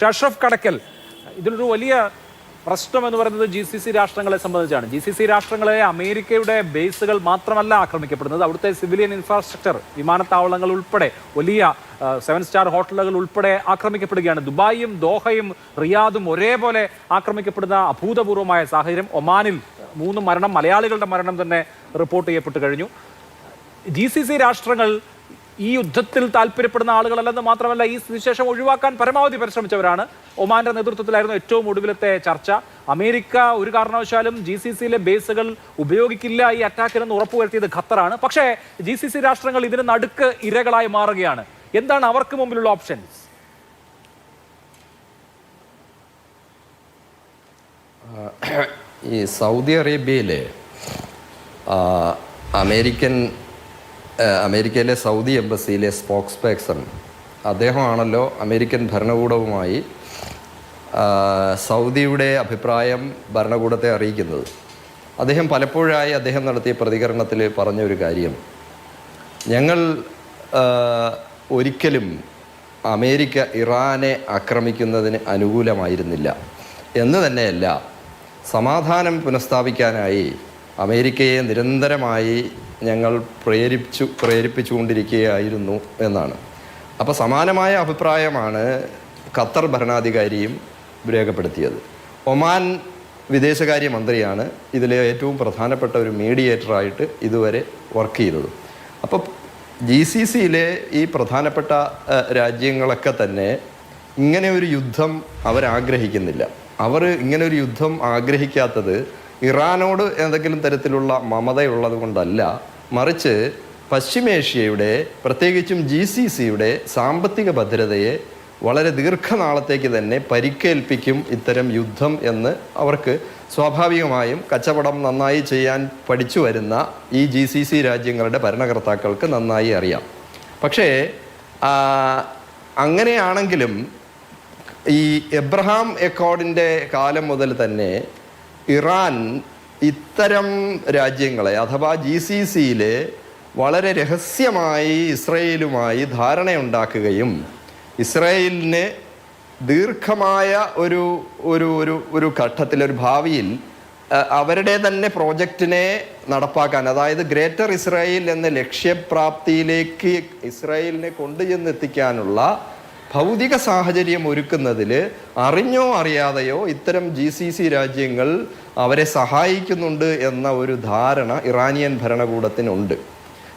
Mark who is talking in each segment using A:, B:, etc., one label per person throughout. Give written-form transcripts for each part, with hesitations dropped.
A: അഷ്റഫ് കടക്കൽ, ഇതിലൊരു വലിയ പ്രശ്നം എന്ന് പറയുന്നത് GCC രാഷ്ട്രങ്ങളെ സംബന്ധിച്ചാണ്. GCC രാഷ്ട്രങ്ങളെ അമേരിക്കയുടെ ബേസുകൾ മാത്രമല്ല ആക്രമിക്കപ്പെടുന്നത്, അവിടുത്തെ സിവിലിയൻ ഇൻഫ്രാസ്ട്രക്ചർ, വിമാനത്താവളങ്ങൾ ഉൾപ്പെടെ, വലിയ 7 സ്റ്റാർ ഹോട്ടലുകൾ ഉൾപ്പെടെ ആക്രമിക്കപ്പെടുകയാണ്. ദുബായും ദോഹയും റിയാദും ഒരേപോലെ ആക്രമിക്കപ്പെടുന്ന അഭൂതപൂർവമായ സാഹചര്യം. ഒമാനിൽ 3 മരണം, മലയാളികളുടെ മരണം തന്നെ റിപ്പോർട്ട് ചെയ്യപ്പെട്ട് കഴിഞ്ഞു. GCC രാഷ്ട്രങ്ങൾ ഈ യുദ്ധത്തിൽ താല്പര്യപ്പെടുന്ന ആളുകളല്ലെന്ന് മാത്രമല്ല, ഈ സ്ഥിതിശേഷം ഒഴിവാക്കാൻ പരമാവധി പരിശ്രമിച്ചവരാണ്. ഒമാന്റെ നേതൃത്വത്തിലായിരുന്നു ഏറ്റവും ഒടുവിലത്തെ ചർച്ച. അമേരിക്ക ഒരു കാരണവശാലും GCCയിലെ ബേസുകൾ ഉപയോഗിക്കില്ല ഈ അറ്റാക്കിനെന്ന് ഉറപ്പുവരുത്തിയത് ഖത്തറാണ്. പക്ഷേ GCC രാഷ്ട്രങ്ങൾ ഇതിന് നടുക്ക് ഇരകളായി മാറുകയാണ്. എന്താണ് അവർക്ക് മുമ്പിലുള്ള ഓപ്ഷൻസ്?
B: ഈ സൗദി അറേബ്യയിലെ അമേരിക്കയിലെ സൗദി എംബസിയിലെ സ്പോക്സ് പേഴ്സൺ അദ്ദേഹമാണല്ലോ അമേരിക്കൻ ഭരണകൂടവുമായി സൗദിയുടെ അഭിപ്രായം ഭരണകൂടത്തെ അറിയിക്കുന്നത്. അദ്ദേഹം പലപ്പോഴായി അദ്ദേഹം നടത്തിയ പ്രതികരണത്തിൽ പറഞ്ഞൊരു കാര്യം, ഞങ്ങൾ ഒരിക്കലും അമേരിക്ക ഇറാനെ ആക്രമിക്കുന്നതിന് അനുകൂലമായിരുന്നില്ല എന്ന് തന്നെയല്ല, സമാധാനം പുനഃസ്ഥാപിക്കാനായി അമേരിക്കയെ നിരന്തരമായി ഞങ്ങൾ പ്രേരിപ്പിച്ചുകൊണ്ടിരിക്കുകയായിരുന്നു എന്നാണ്. അപ്പോൾ സമാനമായ അഭിപ്രായമാണ് ഖത്തർ ഭരണാധികാരിയും രേഖപ്പെടുത്തിയത്. ഒമാൻ വിദേശകാര്യമന്ത്രിയാണ് ഇതിലെ ഏറ്റവും പ്രധാനപ്പെട്ട ഒരു മീഡിയേറ്ററായിട്ട് ഇതുവരെ വർക്ക് ചെയ്തത്. അപ്പോൾ GCCയിലെ ഈ പ്രധാനപ്പെട്ട രാജ്യങ്ങളൊക്കെ തന്നെ ഇങ്ങനെ ഒരു യുദ്ധം അവരാഗ്രഹിക്കുന്നില്ല. അവർ ഇങ്ങനെ ഒരു യുദ്ധം ആഗ്രഹിക്കാത്തത് ഇറാനോട് എന്തെങ്കിലും തരത്തിലുള്ള മമതയുള്ളത് കൊണ്ടല്ല, മറിച്ച് പശ്ചിമേഷ്യയുടെ പ്രത്യേകിച്ചും GCCയുടെ സാമ്പത്തിക ഭദ്രതയെ വളരെ ദീർഘനാളത്തേക്ക് തന്നെ പരിക്കേൽപ്പിക്കും ഇത്തരം യുദ്ധം എന്ന് അവർക്ക് സ്വാഭാവികമായും കച്ചവടം നന്നായി ചെയ്യാൻ പഠിച്ചു വരുന്ന ഈ GCC രാജ്യങ്ങളുടെ ഭരണകർത്താക്കൾക്ക് നന്നായി അറിയാം. പക്ഷേ അങ്ങനെയാണെങ്കിലും ഈ എബ്രഹാം അക്കോർഡിൻ്റെ കാലം മുതൽ തന്നെ ഇറാൻ ഇത്തരം രാജ്യങ്ങളെ അഥവാ GCCയിലെ വളരെ രഹസ്യമായി ഇസ്രയേലുമായി ധാരണയുണ്ടാക്കുകയും ഇസ്രയേലിന് ദീർഘമായ ഒരു ഒരു ഒരു ഒരു ഘട്ടത്തിൽ, ഒരു ഭാവിയിൽ അവരുടെ തന്നെ പ്രോജക്റ്റിനെ നടപ്പാക്കാൻ, അതായത് ഗ്രേറ്റർ ഇസ്രായേൽ എന്ന ലക്ഷ്യപ്രാപ്തിയിലേക്ക് ഇസ്രായേലിനെ കൊണ്ടുചെന്നെത്തിക്കാനുള്ള ഭൗതിക സാഹചര്യം ഒരുക്കുന്നതിൽ അറിഞ്ഞോ അറിയാതെയോ ഇത്തരം GCC രാജ്യങ്ങൾ അവരെ സഹായിക്കുന്നുണ്ട് എന്ന ഒരു ധാരണ ഇറാനിയൻ ഭരണകൂടത്തിനുണ്ട്.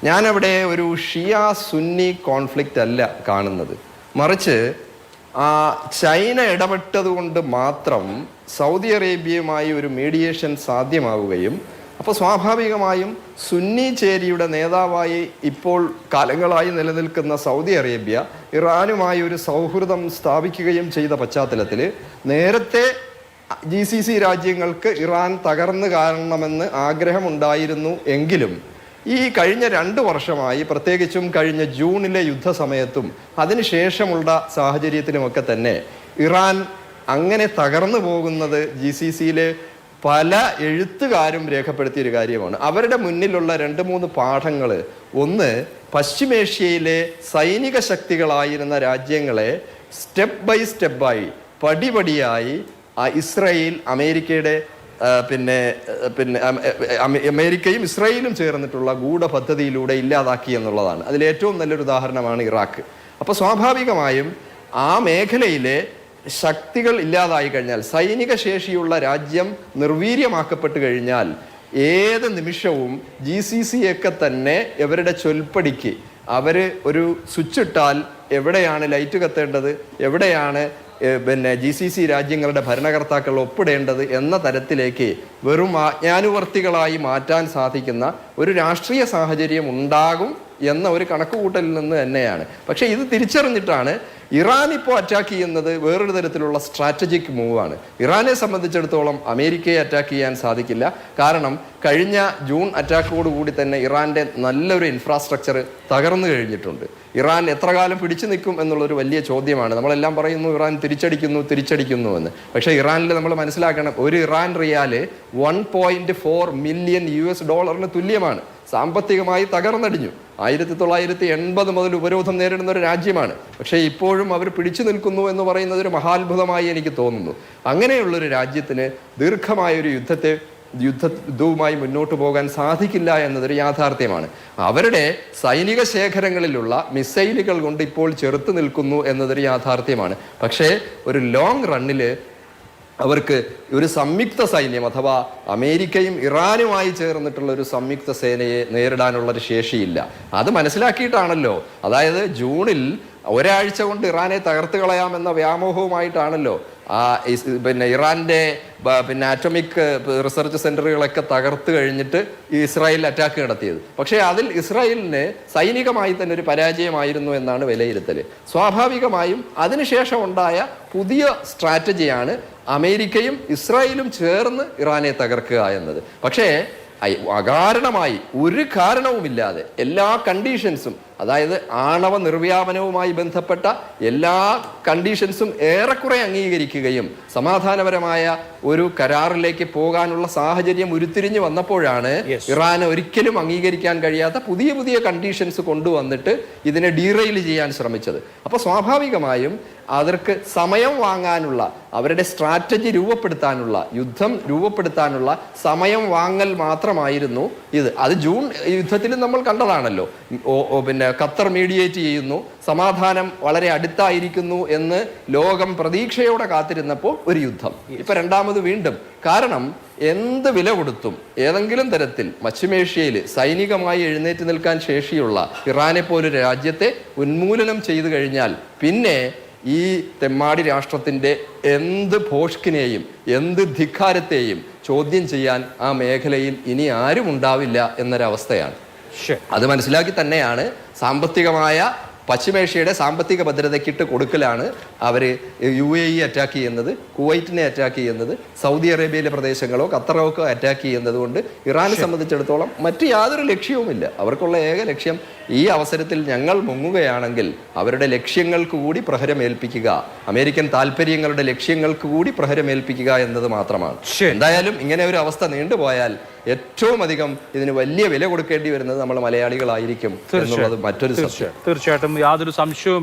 B: ഞാനവിടെ ഒരു ഷിയ സുന്നി കോൺഫ്ലിക്റ്റ് അല്ല കാണുന്നത്, മറിച്ച് ചൈന ഇടപെട്ടതുകൊണ്ട് മാത്രം സൗദി അറേബ്യയുമായി ഒരു മീഡിയേഷൻ സാധ്യമാവുകയും അപ്പോൾ സ്വാഭാവികമായും സുന്നി ചേരിയുടെ നേതാവായി ഇപ്പോൾ കാലങ്ങളായി നിലനിൽക്കുന്ന സൗദി അറേബ്യ ഇറാനുമായി ഒരു സൗഹൃദം സ്ഥാപിക്കുകയും ചെയ്ത പശ്ചാത്തലത്തിൽ നേരത്തെ GCC രാജ്യങ്ങൾക്ക് ഇറാൻ തകർന്നു കാണണമെന്ന് ആഗ്രഹമുണ്ടായിരുന്നു എങ്കിലും ഈ കഴിഞ്ഞ 2 വർഷമായി, പ്രത്യേകിച്ചും കഴിഞ്ഞ ജൂണിലെ യുദ്ധസമയത്തും അതിനുശേഷമുള്ള സാഹചര്യത്തിലുമൊക്കെ തന്നെ ഇറാൻ അങ്ങനെ തകർന്നു പോകുന്നത് GCCയിലെ പല എഴുത്തുകാരും രേഖപ്പെടുത്തിയൊരു കാര്യമാണ്. അവരുടെ മുന്നിലുള്ള 2-3 പാഠങ്ങൾ, ഒന്ന്, പശ്ചിമേഷ്യയിലെ സൈനിക ശക്തികളായിരുന്ന രാജ്യങ്ങളെ സ്റ്റെപ്പ് ബൈ സ്റ്റെപ്പായി പടിപടിയായി ഇസ്രായേൽ അമേരിക്കയുടെ അമേരിക്കയും ഇസ്രായേലും ചേർന്നിട്ടുള്ള ഗൂഢപദ്ധതിയിലൂടെ ഇല്ലാതാക്കി എന്നുള്ളതാണ്. അതിലേറ്റവും നല്ലൊരു ഉദാഹരണമാണ് ഇറാഖ്. അപ്പോൾ സ്വാഭാവികമായും ആ മേഖലയിലെ ശക്തികൾ ഇല്ലാതായി കഴിഞ്ഞാൽ, സൈനിക ശേഷിയുള്ള രാജ്യം നിർവീര്യമാക്കപ്പെട്ട് കഴിഞ്ഞാൽ ഏത് നിമിഷവും GCCയൊക്കെ തന്നെ ഇവരുടെ ചൊൽപ്പടിക്ക് അവർ ഒരു സ്വിച്ച് ഇട്ടാൽ എവിടെയാണ് ലൈറ്റ് കത്തേണ്ടത്, എവിടെയാണ് GCC രാജ്യങ്ങളുടെ ഭരണകർത്താക്കൾ ഒപ്പിടേണ്ടത് എന്ന തരത്തിലേക്ക് വെറും ആജ്ഞാനുവർത്തികളായി മാറ്റാൻ സാധിക്കുന്ന ഒരു രാഷ്ട്രീയ സാഹചര്യം ഉണ്ടാകും എന്ന ഒരു കണക്കുകൂട്ടലിൽ നിന്ന് തന്നെയാണ്. പക്ഷേ ഇത് തിരിച്ചറിഞ്ഞിട്ടാണ് ഇറാൻ ഇപ്പോൾ അറ്റാക്ക് ചെയ്യുന്നത്. വേറൊരു തരത്തിലുള്ള സ്ട്രാറ്റജിക് മൂവാണ്. ഇറാനെ സംബന്ധിച്ചിടത്തോളം അമേരിക്കയെ അറ്റാക്ക് ചെയ്യാൻ സാധിക്കില്ല. കാരണം കഴിഞ്ഞ ജൂൺ അറ്റാക്കോടുകൂടി തന്നെ ഇറാൻ്റെ നല്ലൊരു ഇൻഫ്രാസ്ട്രക്ചർ തകർന്നു കഴിഞ്ഞിട്ടുണ്ട്. ഇറാൻ എത്ര കാലം പിടിച്ചു നിൽക്കും എന്നുള്ളൊരു വലിയ ചോദ്യമാണ്. നമ്മളെല്ലാം പറയുന്നു ഇറാൻ തിരിച്ചടിക്കുന്നു എന്ന്. പക്ഷേ ഇറാനിൽ നമ്മൾ മനസ്സിലാക്കണം, ഒരു ഇറാൻ റിയാല് $1.4 മില്യൺ തുല്യമാണ്. സാമ്പത്തികമായി തകർന്നടിഞ്ഞു. 1980 മുതൽ ഉപരോധം നേരിടുന്ന ഒരു രാജ്യമാണ്. പക്ഷേ ഇപ്പോഴും അവർ പിടിച്ചു നിൽക്കുന്നു എന്ന് പറയുന്നത് ഒരു മഹാത്ഭുതമായി എനിക്ക് തോന്നുന്നു. അങ്ങനെയുള്ളൊരു രാജ്യത്തിന് ദീർഘമായൊരു യുദ്ധവുമായി മുന്നോട്ട് പോകാൻ സാധിക്കില്ല എന്നതൊരു യാഥാർത്ഥ്യമാണ്. അവരുടെ സൈനിക ശേഖരങ്ങളിലുള്ള മിസൈലുകൾ കൊണ്ട് ഇപ്പോൾ ചെറുത്ത് നിൽക്കുന്നു എന്നതൊരു യാഥാർത്ഥ്യമാണ്. പക്ഷേ ഒരു ലോങ് റണ്ണിൽ അവർക്ക് ഒരു സംയുക്ത സൈന്യം അഥവാ അമേരിക്കയും ഇറാനുമായി ചേർന്നിട്ടുള്ള ഒരു സംയുക്ത സേനയെ നേരിടാനുള്ള ഒരു ശേഷിയില്ല. അത് മനസ്സിലാക്കിയിട്ടാണല്ലോ, അതായത് ജൂണിൽ ഒരാഴ്ച കൊണ്ട് ഇറാനെ തകർത്ത് കളയാമെന്ന വ്യാമോഹവുമായിട്ടാണല്ലോ ഇറാന്റെ ആറ്റോമിക് റിസർച്ച് സെന്ററുകളൊക്കെ തകർത്ത് കഴിഞ്ഞിട്ട് ഇസ്രായേൽ അറ്റാക്ക് നടത്തിയത്. പക്ഷേ അതിൽ ഇസ്രായേലിന് സൈനികമായി തന്നെ ഒരു പരാജയമായിരുന്നു എന്നാണ് വിലയിരുത്തൽ. സ്വാഭാവികമായും അതിനുശേഷം ഉണ്ടായ പുതിയ സ്ട്രാറ്റജിയാണ് അമേരിക്കയും ഇസ്രായേലും ചേർന്ന് ഇറാനെ തകർക്കുക എന്നത്. പക്ഷേ അകാരണമായി ഒരു കാരണവുമില്ലാതെ എല്ലാ കണ്ടീഷൻസും, അതായത് ആണവ നിർവ്യാപനവുമായി ബന്ധപ്പെട്ട എല്ലാ കണ്ടീഷൻസും ഏറെക്കുറെ അംഗീകരിക്കുകയും സമാധാനപരമായ ഒരു കരാറിലേക്ക് പോകാനുള്ള സാഹചര്യം ഉരുത്തിരിഞ്ഞു വന്നപ്പോഴാണ് ഇറാന് ഒരിക്കലും അംഗീകരിക്കാൻ കഴിയാത്ത പുതിയ പുതിയ കണ്ടീഷൻസ് കൊണ്ടുവന്നിട്ട് ഇതിനെ ഡീറെയിൽ ചെയ്യാൻ ശ്രമിച്ചത്. അപ്പോൾ സ്വാഭാവികമായും അവർക്ക് സമയം വാങ്ങാനുള്ള, അവരുടെ സ്ട്രാറ്റജി രൂപപ്പെടുത്താനുള്ള, യുദ്ധം രൂപപ്പെടുത്താനുള്ള സമയം വാങ്ങൽ മാത്രമായിരുന്നു ഇത്. അത് ജൂൺ യുദ്ധത്തിൽ നമ്മൾ കണ്ടതാണല്ലോ. ഖത്തർ മീഡിയേറ്റ് ചെയ്യുന്നു, സമാധാനം വളരെ അടുത്തായിരിക്കുന്നു എന്ന് ലോകം പ്രതീക്ഷയോടെ കാത്തിരുന്നപ്പോൾ ഒരു യുദ്ധം. ഇപ്പൊ രണ്ടാമത് വീണ്ടും. കാരണം എന്ത് വില കൊടുത്തും ഏതെങ്കിലും തരത്തിൽ പശ്ചിമേഷ്യയിൽ സൈനികമായി എഴുന്നേറ്റ് നിൽക്കാൻ ശേഷിയുള്ള ഇറാനെ പോലൊരു രാജ്യത്തെ ഉന്മൂലനം ചെയ്തു കഴിഞ്ഞാൽ പിന്നെ ഈ തെമ്മാടി രാഷ്ട്രത്തിന്റെ എന്ത് ഭോഷ്കിനെയും എന്ത് ധിക്കാരത്തെയും ചോദ്യം ചെയ്യാൻ ആ മേഖലയിൽ ഇനി ആരും ഉണ്ടാവില്ല എന്നൊരവസ്ഥയാണ്. അത് മനസ്സിലാക്കി തന്നെയാണ് സാമ്പത്തികമായ പശ്ചിമേഷ്യയുടെ സാമ്പത്തിക ഭദ്രതയ്ക്കിട്ട് കൊടുക്കലാണ് അവർ UAE അറ്റാക്ക് ചെയ്യുന്നത്, കുവൈറ്റിനെ അറ്റാക്ക് ചെയ്യുന്നത്, സൗദി അറേബ്യയിലെ പ്രദേശങ്ങളോ ഖത്തറോ ഒക്കെ അറ്റാക്ക് ചെയ്യുന്നത് കൊണ്ട് ഇറാനെ സംബന്ധിച്ചിടത്തോളം മറ്റു യാതൊരു ലക്ഷ്യവുമില്ല. അവർക്കുള്ള ഏക ലക്ഷ്യം ഈ അവസരത്തിൽ ഞങ്ങൾ മുങ്ങുകയാണെങ്കിൽ അവരുടെ ലക്ഷ്യങ്ങൾക്ക് കൂടി പ്രഹരമേൽപ്പിക്കുക, അമേരിക്കൻ താല്പര്യങ്ങളുടെ ലക്ഷ്യങ്ങൾക്ക് കൂടി പ്രഹരമേൽപ്പിക്കുക എന്നത് മാത്രമാണ്. എന്തായാലും ഇങ്ങനെ ഒരു അവസ്ഥ നീണ്ടുപോയാൽ ഏറ്റവും അധികം ഇതിന് വലിയ വില കൊടുക്കേണ്ടി വരുന്നത് നമ്മൾ മലയാളികളായിരിക്കും എന്നുള്ളത് മറ്റൊരു സത്യം.
A: തീർച്ചയായിട്ടും യാതൊരു സംശയവും